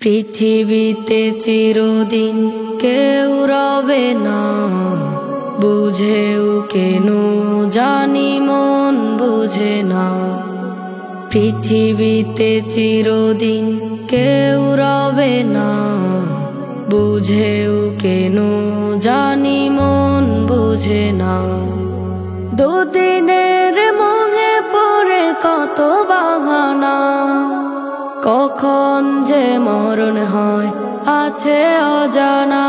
পৃথিবীতে চিরদিন কেউ রবে না, বুঝেও কেন জানি মন বুঝে না। পৃথিবীতে চিরদিন কেউ রবে না, বুঝেও কেন জানি মন বুঝে না। দুদিনের মোহে পড়ে কত বাহানা, কখন যে মরণ হয় আছে অজানা।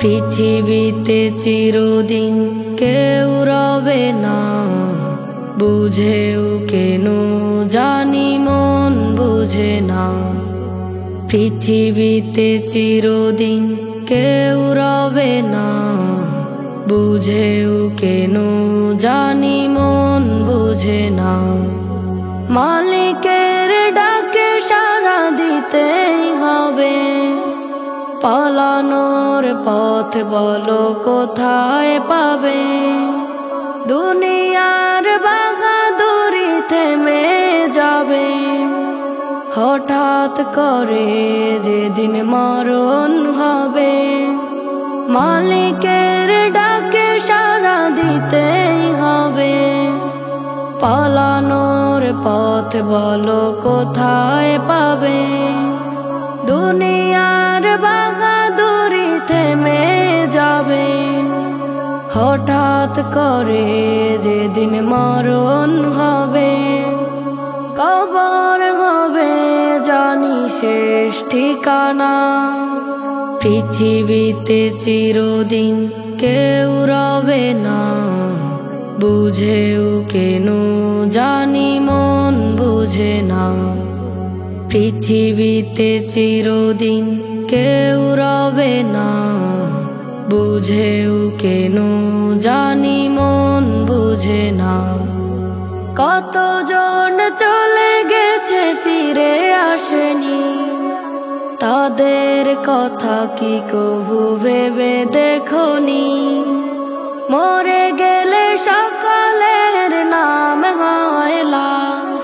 পৃথিবীতে চিরদিন কেউ রবে না, বুঝেও কেন জানি মন বুঝে না। পৃথিবীতে চিরদিন কেউ রবে না, বুঝেও কেন জানি মন বুঝে না। মালিকের ডাকে সাড়া দিতেই হবে, পালানোর পথ বলো কোথায় পাবে। দুনিয়ার বাহাদুরি থেমে যাবে, হঠাৎ করে যেদিন মরণ হবে। মালিকের ডাকে সাড়া দিতেই হবে, পালানোর পথ বলো কোথায় পাবে। দুনিয়ার বাহাদুরি থেমে যাবে, হঠাৎ করে যেদিন মরণ হবে। কবর হবে জানি শেষ ঠিকানা, পৃথিবীতে চিরদিন কেউ রবে না, বুঝেও কেন জানি মন বুঝে না। পৃথিবীতে চিরদিন কেউ রবে না, বুঝেও কেন জানি মন বুঝে না। কতজন চলে গেছে ফিরে আসেনি, তাদের কথা কি কভু ভেবে দেখনি। মরে গেলে সকলের নাম হয় লাশ,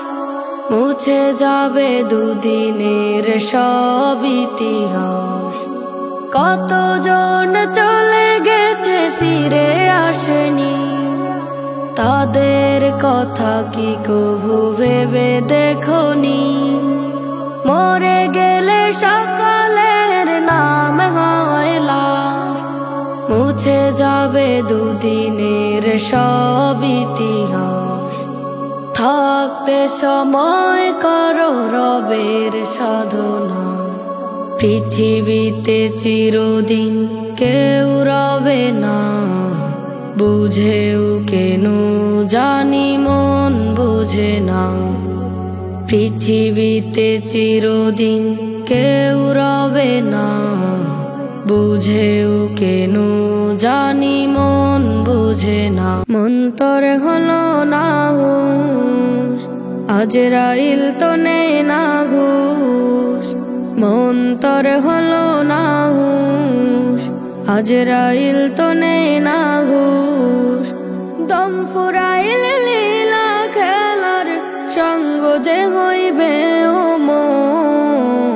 মুছে যাবে দুদিনের সব ইতিহাস। কতজন চলে গেছে ফিরে আসেনি, তাদের কথা কি কভু ভেবে দেখনি। মরে গেলে সকলের নাম হয় লাশ, মুছে যাবে দুদিনের সব ইতিহাস। থাকতে সময় করো রবের সাধনা, পৃথিবীতে চিরদিন কেউ রবে না, বুঝেও কেন জানি মন বুঝে না। পৃথিবীতে চিরদিন কেউ রবে না, বুঝেও কেন জানি মন বুঝে না। মন্তর হলো না হুঁশ, আজরাইল তো নেই না ঘুষ। মন্তর হলো না হুঁশ, আজরাইল তো নেই না ঘুষ। দম ফুরাইল লীলা খেলার সঙ্গ যে হইবে ও মন।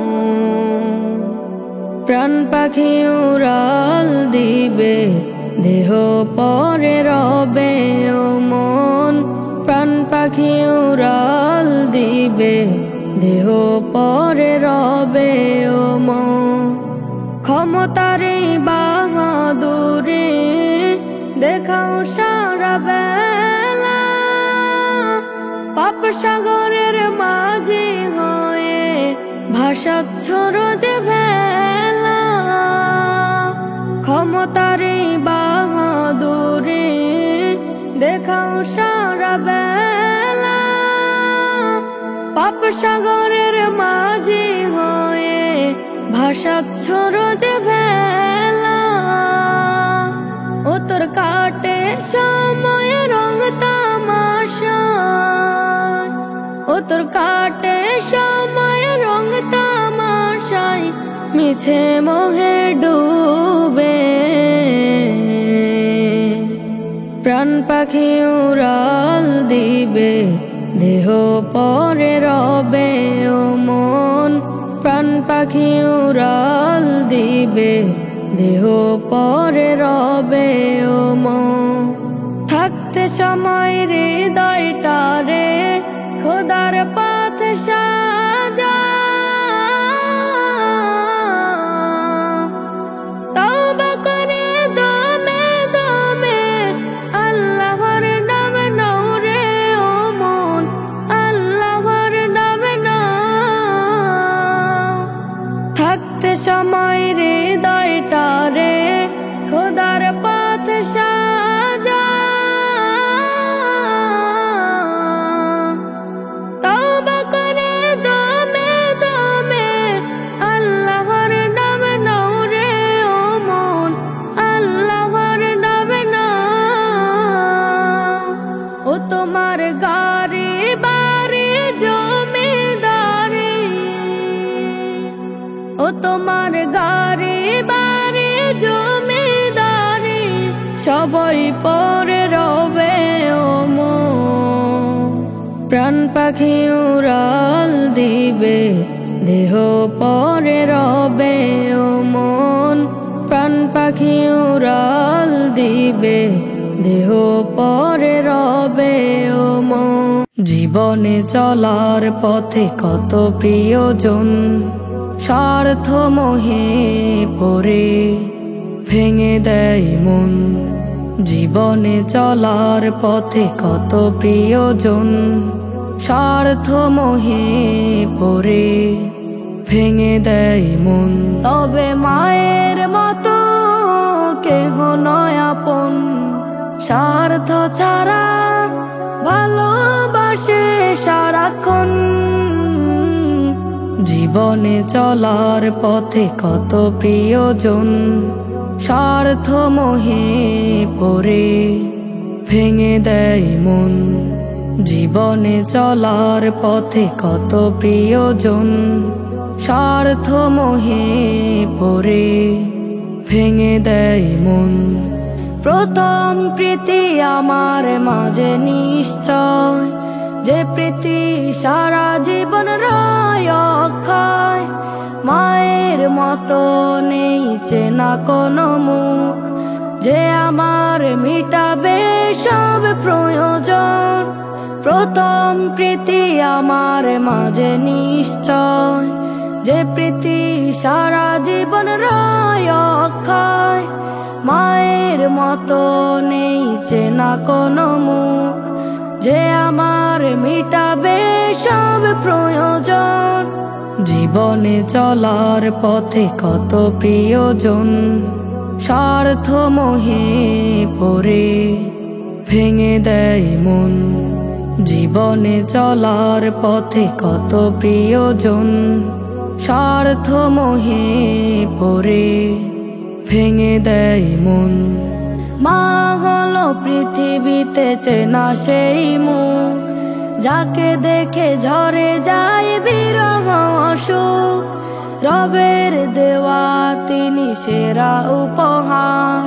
প্রাণ পাখি উড়াল দিবে, দেহ পরে রবে ও মন। প্রাণ পাখি উড়াল দিবে, দেহ পরে রবে ও মন। ক্ষমতারে বাহাদুরে দেখাও সারা বেলা, পাপ সাগরের মাঝে হয়ে ভাসাচ্ছ রোজ ভেলা। ক্ষমতারে বাহাদুরে দেখাও সারা বেলা, পাপ সাগরের মাঝে হয়ে ভাসাচ্ছ রোজ ভেলা। ও তোর কাটে সময় রং তামাশা, ও তোর কাটে সময় রং তামাশায় মিছে মোহে ডুবে। প্রাণ পাখি উড়াল দিবে, দেহ পরে রবে ও মন। প্রাণ পাখি উড়াল দিবে, দেহ পরে রবে ও মন। থাকতে সময় হৃদয়টারে খোদার পথ সাজা, তওবা করে দমে দমে আল্লাহর নাম নাও রে ও মন, আল্লাহর নাম নাও। থাকতে সময় হৃদয়টারে খোদার পথ সাজা, তওবা করে দমে দমে আল্লাহর নাম নাও রে ও মন, আল্লাহর নাম নাও। ও তোমার গাড়ি বাড়ি জমিদারি, ও তোমার গাড়ি বাড়ি জমিদারি, সবাই পরে রবে ও মন। প্রাণ পাখি উড়াল দিবে, দেহ পরে রবে ও মন। প্রাণ পাখি উড়াল দিবে, দেহ পরে রবে ও মন। জীবনে চলার পথে কত প্রিয়জন স্বার্থ মোহে পড়ে ভেঙে দেয় মন। জীবনে চলার পথে কত প্রিয়জন স্বার্থ মোহে পড়ে ভেঙে দেয় মন। তবে মায়ের মতো কেহ নয় আপন, স্বার্থ ছাড়া ভালোবাসে সারাক্ষণ। জীবনে চলার পথে কত প্রিয়জন স্বার্থ মোহে পড়ে ভেঙে দেয় মন। জীবনে চলার পথে কত প্রিয়জন স্বার্থ মোহে পড়ে ভেঙে দেয় মন। প্রথম প্রীতি আমার মাঝে নিশ্চয়, যে প্রীতি সারা জীবন রয় অক্ষয়। মায়ের মতো নেই চেনা কোনো মুখ, যে আমার মিটাবে সব প্রয়োজন। প্রথম প্রীতি আমার মাঝে নিশ্চয়, যে প্রীতি সারা জীবন রয় অক্ষয়। মায়ের মতো নেই চেনা কোনো মুখ, যে আমার মিটাবে সব প্রয়োজন। জীবনে চলার পথে কত প্রিয়জন স্বার্থ মোহে পড়ে ভেঙে দেয় মন। জীবনে চলার পথে কত প্রিয়জন স্বার্থ মোহে পড়ে ভেঙে দেয় মন। মা হলো পৃথিবীতে চেনা সেই মুখ, যাকে দেখে ঝরে যায় বিরহ সুখ। রবের দেওয়া তিনি সেরা উপহার,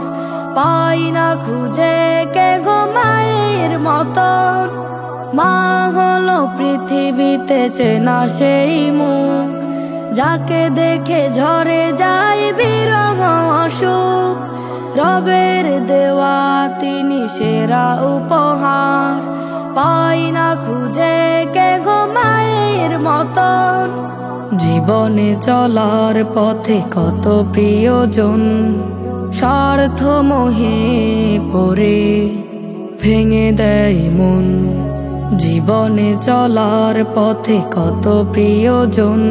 পাই না খুঁজে কে গো মায়ের মতন। মা হলো পৃথিবীতে চেনা সেই মুখ, যাকে দেখে ঝরে যায় বিরহ সুখ। রবের দেওয়া তিনি সেরা উপহার, পাই না খুঁজে কে গো মায়ের মতন। জীবনে চলার পথে কত প্রিয়জন স্বার্থ মোহে পড়ে ভেঙে দেয় মন। জীবনে চলার পথে কত প্রিয়জন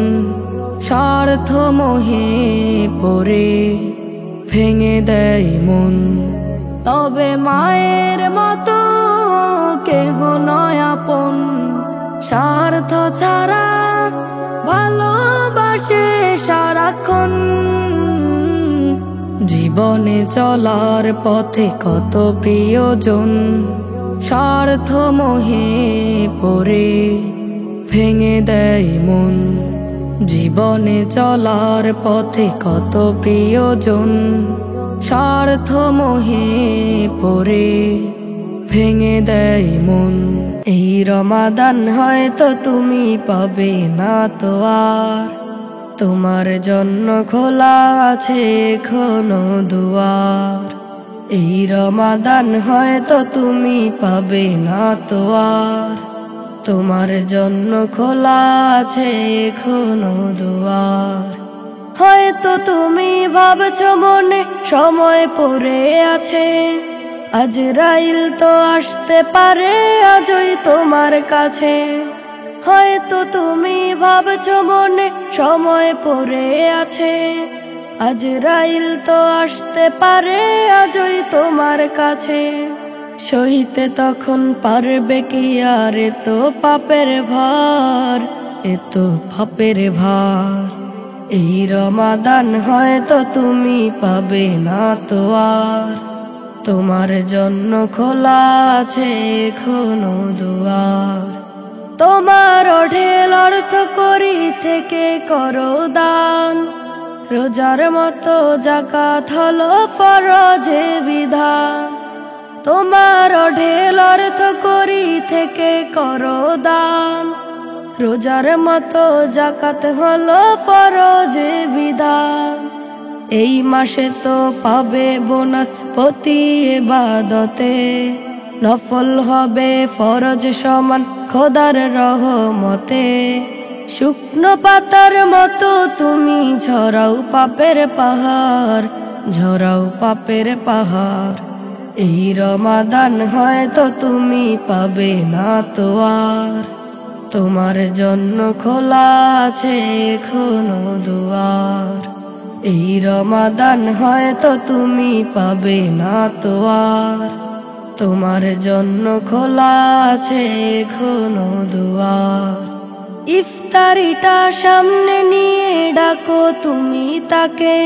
স্বার্থ মোহে পড়ে ভেঙে দেয় মন। তবে মায়ের মতো কেহ নয় আপন, স্বার্থ ছাড়া ভালোবাসে সারাক্ষণ। জীবনে চলার পথে কত প্রিয়জন স্বার্থ মোহে পড়ে ভেঙে দেয় মন। জীবনে চলার পথে কত প্রিয়জন স্বার্থ মোহে পড়ে ভেঙে দেয় মন। এই রমাদান হয়তো তুমি পাবে না তো আর, তোমার জন্য খোলা আছে এখনো দুয়ার। এই রমাদান হয়তো তুমি পাবে না তো আর, তোমার জন্য খোলা আছে এখনো দুয়ার। হয়তো তুমি ভাবছো মনে সময় পড়ে আছে, আজরাইল তো আসতে পারে আজই তোমার কাছে। হয়তো তুমি ভাবছো মনে সময় পড়ে আছে, আজরাইল তো আসতে পারে আজই তোমার কাছে। সইতে তখন পারবে কি আর এত পাপের ভার, এত পাপের ভার। এই রমাদান হয়তো তুমি পাবে না তো আর, তোমার জন্য খোলা আছে এখনো দুয়ার। তোমার অঢেল অর্থ করি থেকে করো দান, রোজার মতো যাকাত হলো ফরজে বিধান। তোমার অঢেল অর্থ করি থেকে করো দান, রোজার মতো যাকাত হলো ফরজে বিধান। এই মাসে তো পাবে বোনাস প্রতি ইবাদতে, নফল হবে ফরজ সমান খোদার রহমতে। শুকনো পাতার মতো তুমি ঝরাও পাপের পাহাড়, ঝরাও পাপের পাহাড়। এই রমাদান হয়তো তুমি পাবে না তো আর, তোমার জন্য খোলা আছে এখনো দুয়ার। এই রমাদান হয়তো তুমি পাবে না তো আর, তোমার জন্য খোলা আছে এখনো দুয়ার। ইফতারিটা সামনে নিয়ে ডাকো তুমি তাকে,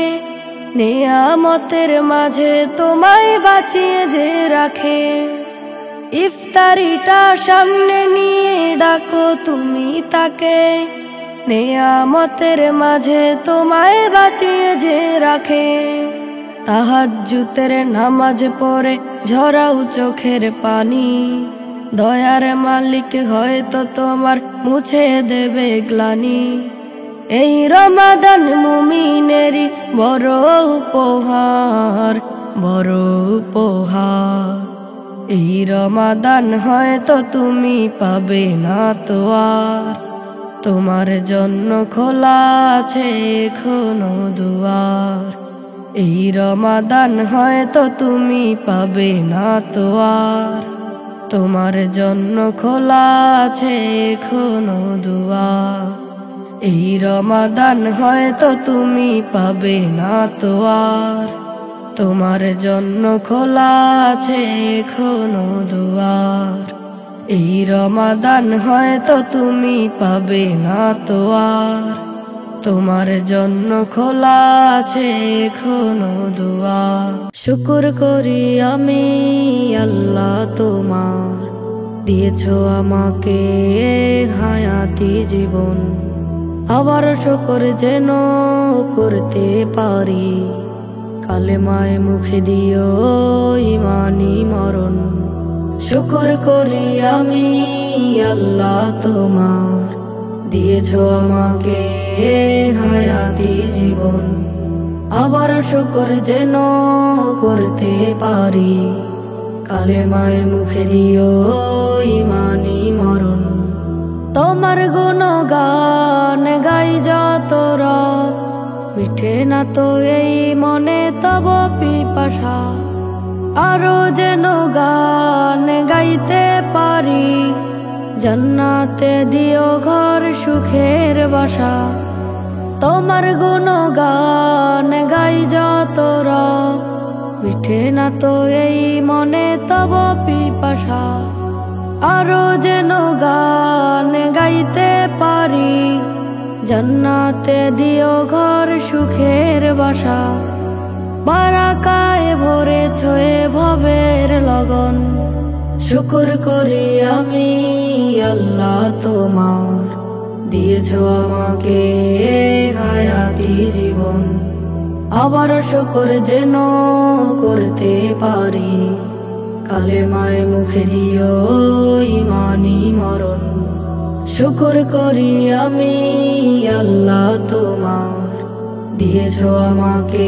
নেয়ামতের মাঝে তোমায় বাঁচিয়ে যে রাখে। ইফতারিটা সামনে নিয়ে ডাকো তুমি তাকে, নেয়ামতের মাঝে তোমায় বাঁচিয়ে যে রাখে। তাহাজ্জুদের নামাজ পড়ে ঝরাও চোখের পানি, দয়ার মালিক হয়তো তোমার মুছে দেবে গ্লানি। এই রমাদান মুমিনেরই বড় উপহার, বড় উপহার। এই রমাদান হয়তো তুমি পাবে না তো আর, তোমার জন্য খোলা আছে এখনো দুয়ার। এই রমাদান হয়তো তুমি পাবে না তো আর, তোমার জন্য খোলা আছে এখনো দুয়ার। এই রমাদান হয়তো তুমি পাবে না তো আর, তোমার জন্য খোলা আছে এখনো দুয়ার। এই রমাদান হয়তো তুমি পাবে না তো আর, তোমার জন্য খোলা আছে এখনো দুয়ার। শুকর করি আমি আল্লাহ তোমার, দিয়েছো আমাকে হায়াতি জীবন। আবার শুকর যেন করতে পারি, কালেমায় মুখে দিও ইমানি মরণ। শুকর করি আমি আল্লাহ তোমার, দিয়েছো আমাকে হায়াতি জীবন। আবার শুকর যেন করতে পারি, কালেমায় মুখে দিও ইমানি মরণ। তোমার গুণগান গাই যত রাত, মিঠে না তো এই মনে তব পিপাসা। আরো যেন গান গাইতে পারি, জান্নাতে দিও ঘর সুখের বাসা। তোমার গুণগান গাই যত রাত, মিঠে না তো এই মনে তব পিপাসা। আরো যেন গান গাইতে পারি, জান্নাতে দিও ঘর সুখের বাসা। বারাকায় ভরে ছয়ে ভবের লগন, শুকর করি আমি আল্লাহ তোমার, দিয়েছো আমাকে হায়াতি জীবন। আবার শুকর যেন করতে পারি, কালেমায় মুখে দিও ইমানি মরণ। শুকর করি আমি আল্লাহ তোমার, দিয়েছো আমাকে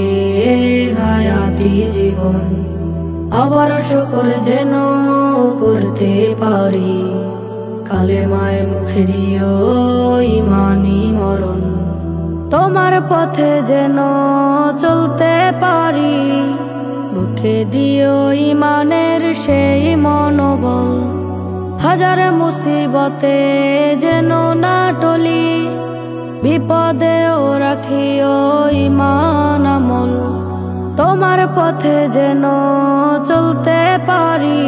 হায়াতি জীবন। আবার শুকর যেন করতে পারি, কালেমায় মুখে দিও ইমানি মরণ। তোমার পথে যেন চলতে পারি, মুখে দিও ইমানের সেই মনোবল। হাজার মুসিবতে যেন না টলি, বিপদেও রাখিও ইমান আমল। তোমার পথে যেন চলতে পারি,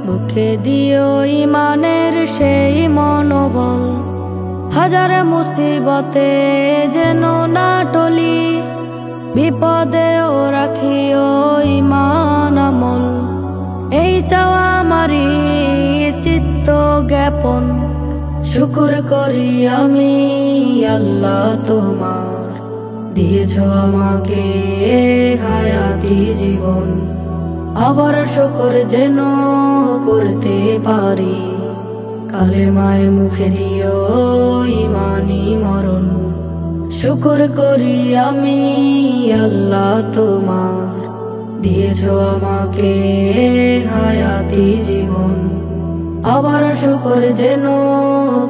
মুখে দিও ইমানের সেই মনোবল। হাজার মুসিবতে যেন না টলি, বিপদেও রাখিও ইমান আমল। এই চাওয়া আমারি চিত্ত জ্ঞাপন, শুকর করি আমি আল্লাহ তোমার, দিয়েছো আমাকে হায়াতি জীবন। আবার শুকর যেন করতে পারি, কালেমায় মুখে দিও ইমানি মরণ। শুকর করি আমি আল্লাহ তোমার, দিয়েছো আমাকে হায়াতি জীবন। আবার শুকর যেন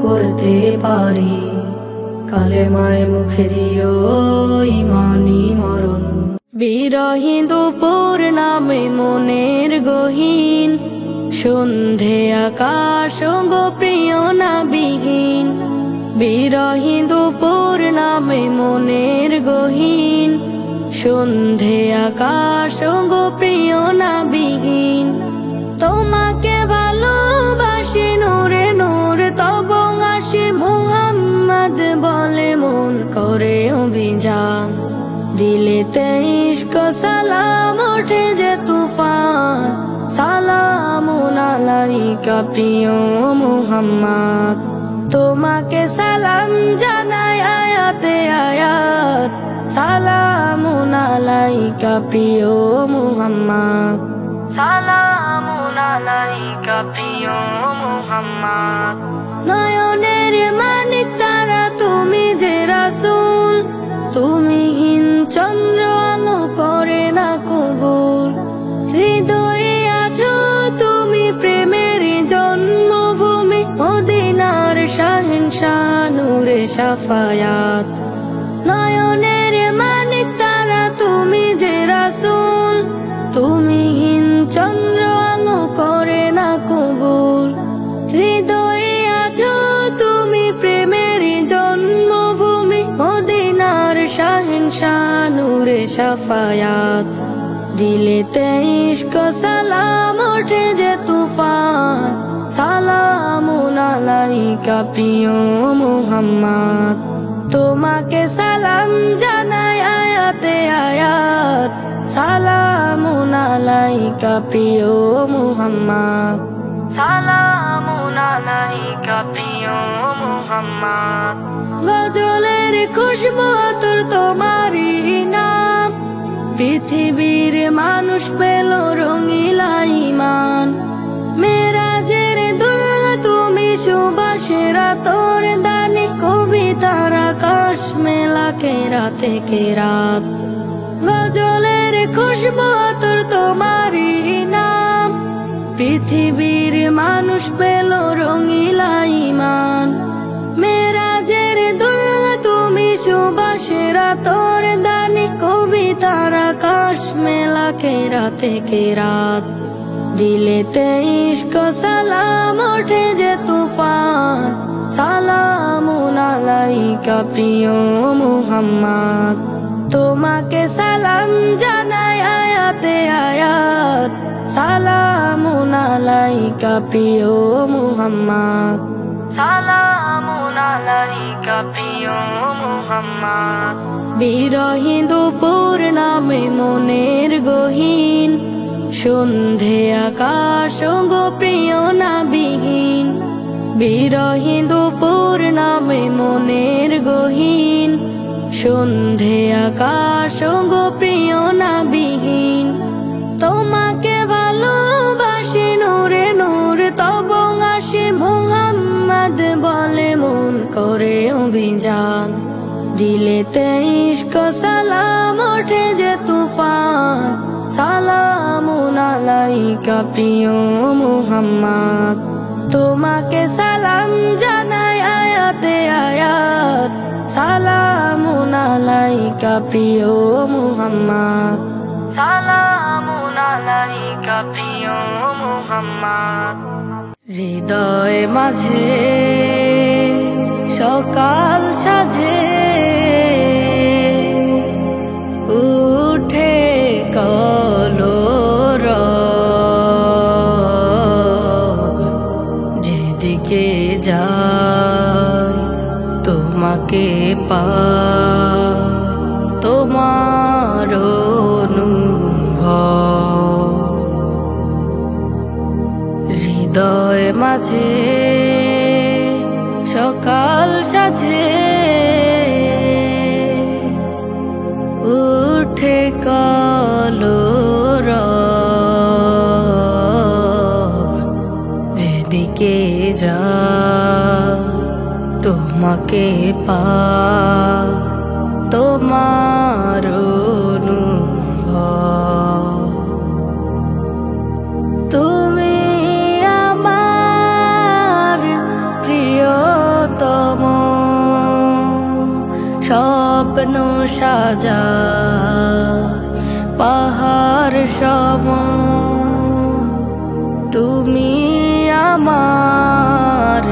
করতে পারি, কালেমায় মুখে দিও ইমানি মরণ। বিরহীন দুপুর নামে মনের গহীন, সন্ধে আকাশ গো প্রিয় নাবিহীন। বিরহীন দুপুর নামে মনের গহীন, সন্ধে আকাশ গো প্রিয় নাবিহীন। তোমাকে ভালোবাসি নূরে নূর তব আসে, মুহাম্মদ বলে মন করে অভিযান। দিলেতে ইশক সালাম ওঠে যে তুফান, সালামুন আলাইকা প্রিয় মুহাম্মদ। তোমাকে সালাম জানাই আয়াতে আয়াত, সালামুন আলাইকা প্রিয় মুহাম্মদ। সালামুন আলাইকা প্রিয় মুহাম্মদ। নয়নের মানিক তারা তুমি যে রাসূল, তুমি হীন চন্দ্র আলো করে না কবুল। হৃদয়ে আছো তুমি প্রেমের জন্মভূমি, মদিনার শাহেনশাহ নূরে শাফায়াত। নয়নের মানিক তারা তুমি যে রাসূল, তুমি হীন চন্দ্র আলো করে না কবুল। হৃদয়ে আছো তুমি প্রেমের জন্মভূমি, মদিনার শাহেনশাহ নূরে শাফায়াত। দিলেতে ইশক সালাম ওঠে যে তুফান, সালামুন আলাইকা প্রিয় মুহাম্মদ। তোমাকে সালাম জানাই আয়াতে আয়াত, সালামুন আলাইকা প্রিয় মুহাম্মদ। সালামুন আলাইকা প্রিয় মুহাম্মদ। গজলের খুশবু আতর তোমারই নাম, পৃথিবীর মানুষ পেল রঙিলা ইমান। মেরাজের দোয়া তুমি সুবাসের আতর দানি, কবিতার আকাশ মেলা কেরা থেকে রাত। গজলের খুশবু আতর তোমারই নাম, পৃথিবীর মানুষ পেল রঙিলা ইমান। মেরাজের দোয়া তুমি সুবাসের আতর দানি, কবিতার আকাশ মেলা কেরা থেকে রাত। দিলেতে ইশক সালাম ওঠে যে তুফান, সালামুন আলাইকা প্রিয় মুহাম্মদ। তোমাকে সালাম জানাই আয়াতে আয়াত, সালামুন আলাইকা প্রিয় মুহাম্মদ। সালামুন আলাইকা প্রিয় মুহাম্মদ। বিরহীন দুপুর নামে মনের গহীন, সন্ধে আকাশ গো প্রিয় নাবিহীন। বিরহীন দুপুর নামে মনের গহীন, সন্ধে আকাশ গো প্রিয় নাবিহীন। তোমাকে ভালোবাসি নূরে নূর তব আসে, মুহাম্মদ চাঁদ বলে মন করে অভিযান, দিলেতে ইশক সালাম ওঠে যে তুফান। সালামুন আলাইকা প্রিয় মুহাম্মদ, তোমাকে সালাম জানাই আয়াতে আয়াত। সালামুন আলাইকা প্রিয় মুহাম্মদ, সালামুন আলাইকা প্রিয় মুহাম্মদ। হৃদয় মাঝে সকাল সাজে, উঠে কলরব। যেদিকে যাই তোমাকে পাই, তোমার অনুভব। হৃদয় মাঝে সকাল সাজে, উঠে কলরব। যেদিকে যাই তোমাকে পাই, তোমার অনুভব। তুমি আমার প্রিয়তম, স্বপ্ন সাজায় পাহাড় সম। তুমি আমার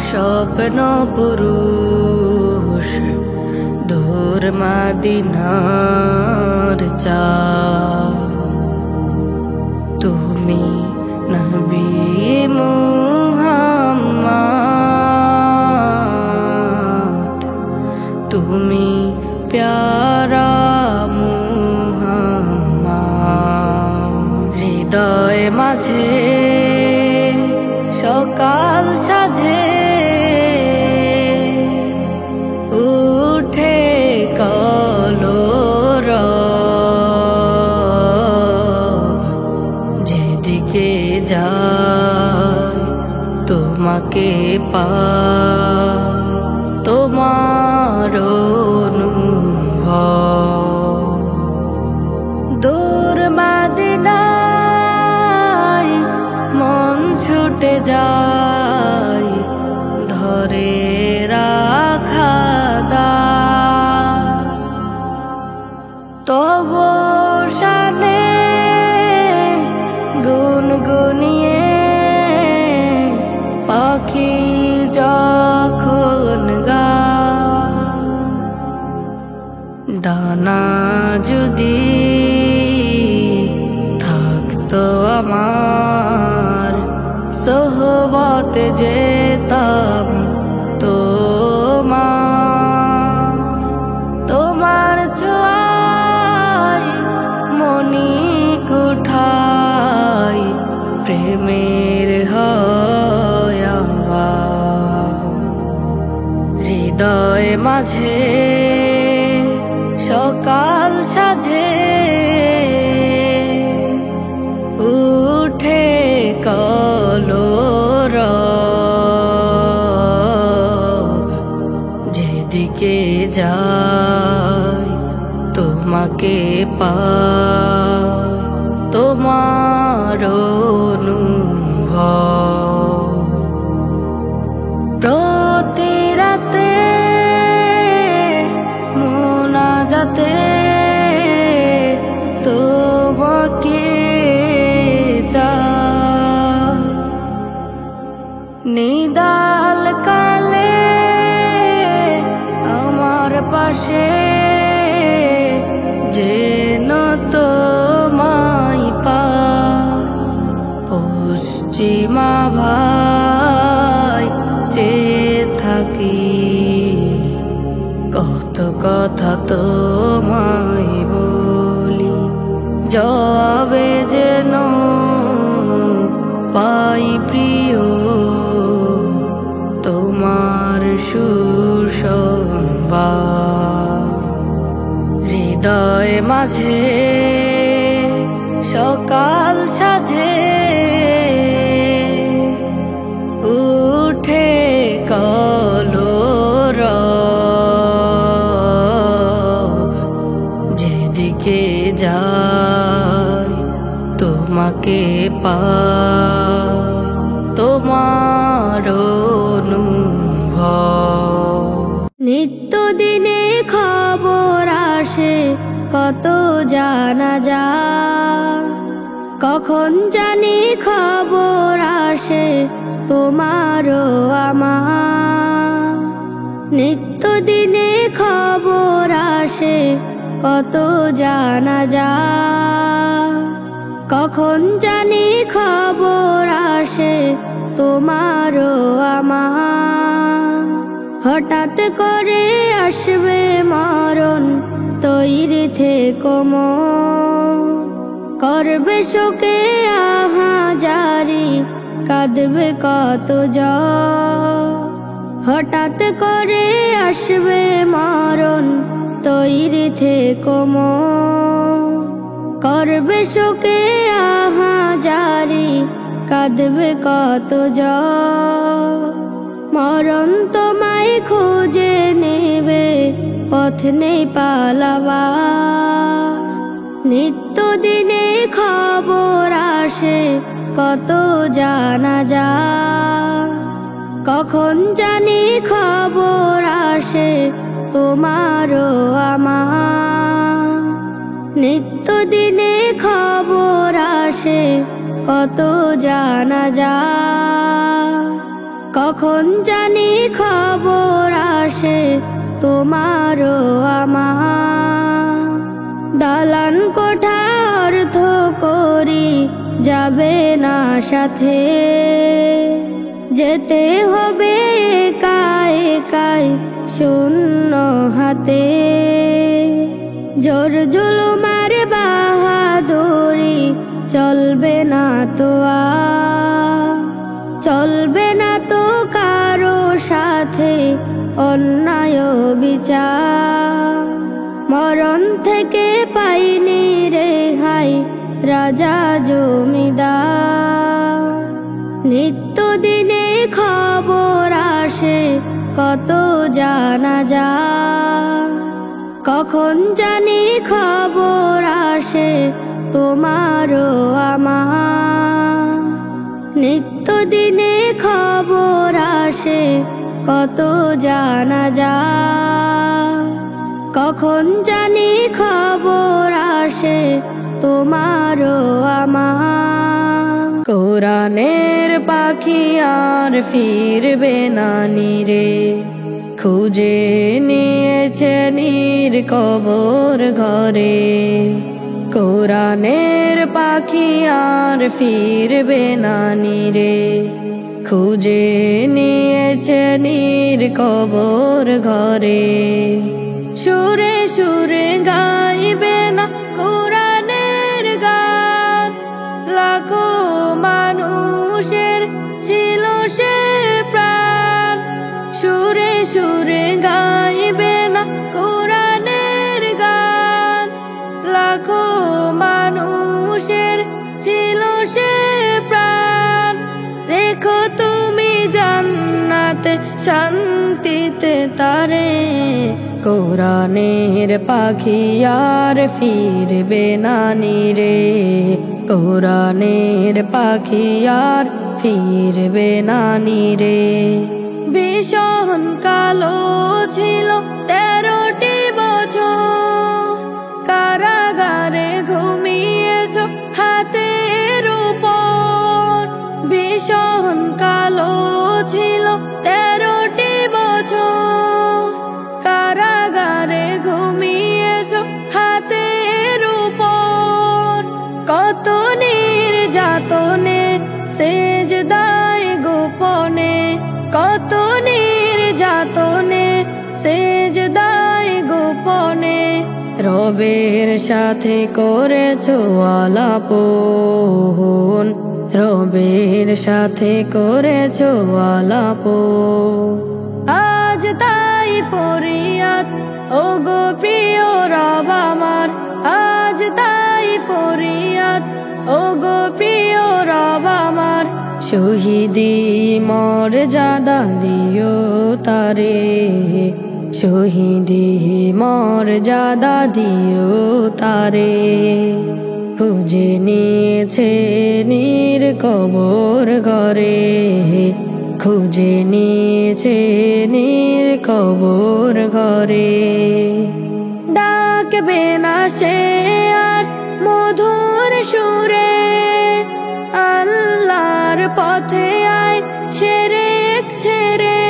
স্বপ্ন পুরুষ, দূর মদিনার চাঁদ। তুমি নবী মুহাম্মদ, তুমি প্যারা মুহাম্মদ। হৃদয় মাঝে সকাল সাজে, উঠে কলরব। যেদিকে যাই তোমাকে পাই, তোমার অনুভব। দূর মদিনায় মন ছুটে যায়, ধরে রাখা দায়। তবু শানে গুনগুনিয়ে পাখি যখন গায়। ডানা যদি থাকতো আমার, সোহবতে যেতাম তোমার। তোমার ছোঁয়ায় মনি কুঠাই, প্রেমের হয় আওয়াজ। হৃদয় মাঝে সকাল সাজে, উঠে কলরব। যেদিকে যাই তোমাকে পাই, তোমার অনুভব। প্রতি রাতে মোনাজাতে তোমাকে চাই। নিদাল কালে আমার পাশে যেন তোমায় পাই। পশ্চিমা ভাই যে থাকি, কত কথা তোমায় বলি। যাবে যেন পাই প্রিয় তোমার সুসংবাদ। হৃদয় মাঝে সকাল সাজে, উঠে যাই তোমাকে পাই তোমার অনুভব। নিত্য দিনে খবর আসে কত জানা যায়, কখন জানি খবর আসে তোমারও আমার। নিত্য দিনে খবর আসে কত জানা যায়, কখন জানি খবর আসে তোমারও আমার। হঠাৎ করে আসবে মরণ, তৈরি থেকো মন। করবে শোকে আহাজারি, কাঁদবে কত জন। হঠাৎ করে আসবে মরণ, তৈরি থেকো মন। করবে শোকে আহাজারি, কাঁদবে কত জন। মরণ তোমায় খুঁজে নেবে, পথ নেই পালাবার। নিত্য দিনে খবর আসে কত জানা যায়, কখন জানি খবর আসে তোমারও আমার। নিত্য দিনে খবর আসে কত জানা যায়, কখন জানি খবর আসে তোমারও আমার। দালান কোঠা অর্থ করি যাবে না সাথে, যেতে হবে একাই একাই শূন্য হাতে। জোর জুলুমার বাহাদুরি চলবে না তো আর, চলবে না তো কারো সাথে অন্যায় বিচার। মরণ থেকে পাইনি রেহাই রাজা জমিদার। নিত্য দিনে খবর আসে কত জানা যায়, কখন জানি খবর আসে তোমারও আমার। নিত্য দিনে খবর আসে কত জানা যায়, কখন জানি খবর আসে তোমারও আমার। কোরআনের পাখি আর ফিরবে না নিরে, খুঁজে নিয়েছে নীর কবর ঘরে। কোরআনের পাখি আর ফিরবে না নিরে, খুঁজে নিয়েছে নীর কবর ঘরে। সুরে সুরে গাইবে না কোরআনের গান, লাখো মানুষের ছিল সে প্রাণ। সুরে সুরে গাইবে না কোরআনের গান, লাখো মানুষের ছিল সে প্রাণ। রেখো তুমি জান্নাতে শান্তিতে তারে, কোরআনের পাখি আর ফিরবে না নিরে। কোরআনের পাখি আর ফিরবে না নিরে। ভীষণ কালো ছিল 13টি বছর, কারাগারে ঘুমিয়েছ হাতের উপর। ভীষণ কালো ছিল 13টি বছর, কারাগারে ঘুমিয়েছ হাতের উপর। কত নির্যাতনে সেজদায় গোপনে, কত নির্যাতনে সেজদায় গোপনে। রবের সাথে করেছ আলাপন, রবের সাথে করেছ আলাপন। আজ তাই ফরিয়াদ ওগো প্রিয় রব আমার, আজ তাই ফরিয়াদ ওগো প্রিয় রব আমার। শহীদি মর্যাদা দিও তারে, শহীদি মর্যাদা দিও তারে, খুঁজে নিয়েছে নীর কবর ঘরে, খুঁজে নিয়েছে নীর কবর ঘরে। ডাকবে না সে আর মধুর সুরে, আল্লাহর পথে আয় শিরক ছেড়ে।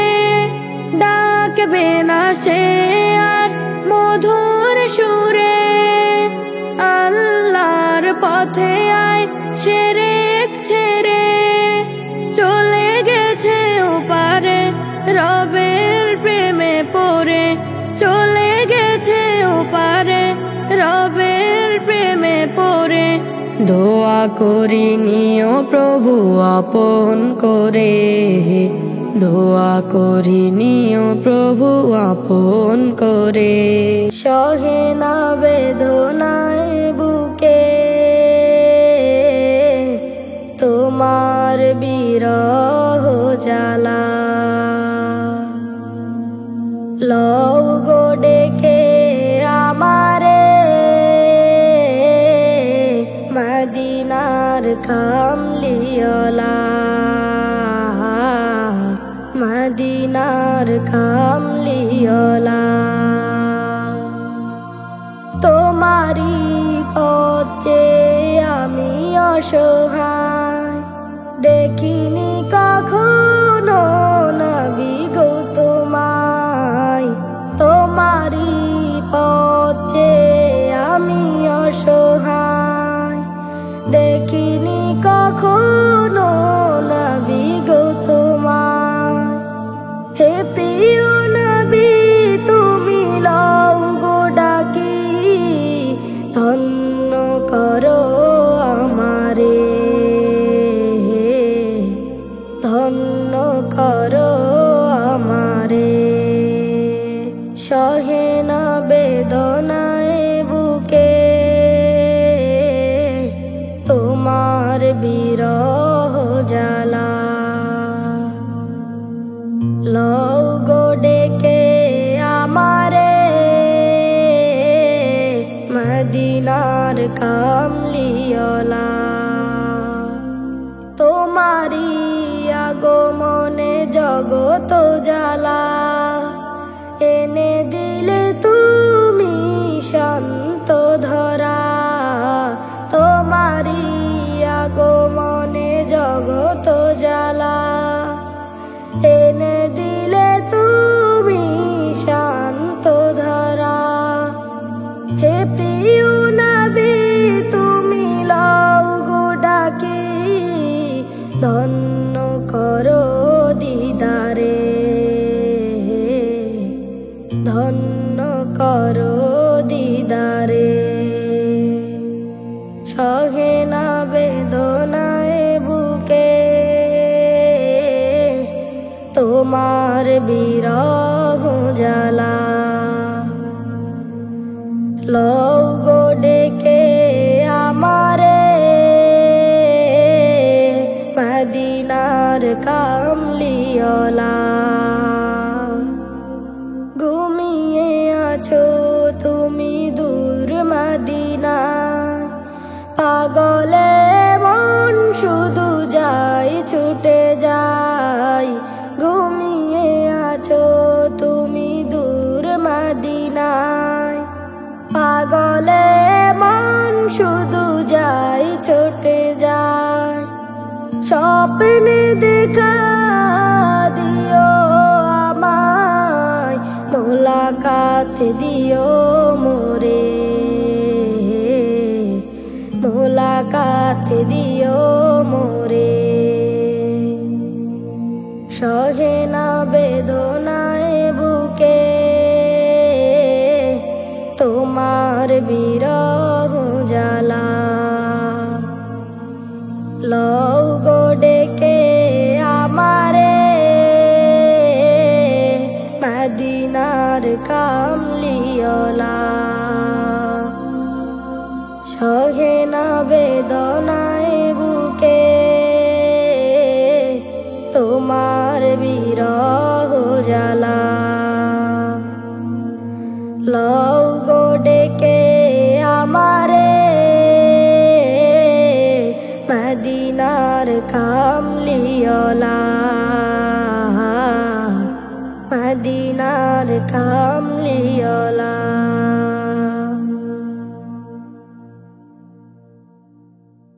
ডাকবে না সে আর মধুর সুরে, আল্লাহর পথে আয় শিরক ছেড়ে। চলে গেছে ওপারে রবের প্রেমে পড়ে, চলে গেছে ওপারে রবের প্রেমে পড়ে। দোয়া করি নিও প্রভু আপন করে, দোয়া করি নিও প্রভু আপন করে। সহে না বেদনায় বুকে তোমার বিরহ জ্বালা, লও গো ডেকে আমারে মদিনার কামলিওয়ালা, মদিনার কামলিওয়ালা। তোমারি পথে আমি অসহায়, দেখিনি কখনো নবী গো তোমায়। তোমারি পথে আমি অসহায়, দেখিনি কখনো নবী গো তোমায়। হে প্রিয় নবী তুমি লও গো ডাকি, ধন্য করো আমারে, ধন্য করো আমারে। সহে না বেদনায় বুকে তোমার বিরহ জ্বালা, লও গো ডেকে আমারে মদিনার কামলিওয়ালা। তোমারি আগমনে জগত জ্বালা, এনে দিলে তুমি শান্ত ধরা। তোমারি আগমনে জগত জ্বালা, এনে দিলে তুমি শান্ত ধরা। হে প্রিয় নবী তুমি লও গো ডাকি, ধন্য করো দিদারে, ধন্য করো দিদারে। সহে না বেদনায় বুকে তোমার বিরহ জ্বালা, লও গো ডেকে আমারে মদিনার কামলিওয়ালা। ঘুমিয়ে আছো তুমি দূর মদিনা, পাগলে মন শুধু যাই ছুটে যাই। ঘুমিয়ে আছো তুমি দূর মদিনায়, পাগলে মন শুধু যাই ছুটে যায়। স্বপ্নে দেখা দিও আমায়, মোলাকাত দিও মোরে, মোলাকাত দিও মোরে। সহে না বেদনায় বুকে তোমার বিরহ জ্বালা, লও গো ডেকে আমারে মদিনার কামলিওয়ালা। সহে না বেদনায় বুকে তোমার বিরহ জ্বালা, মদিনার কামলিওয়ালা, মদিনার কামলিওয়ালা।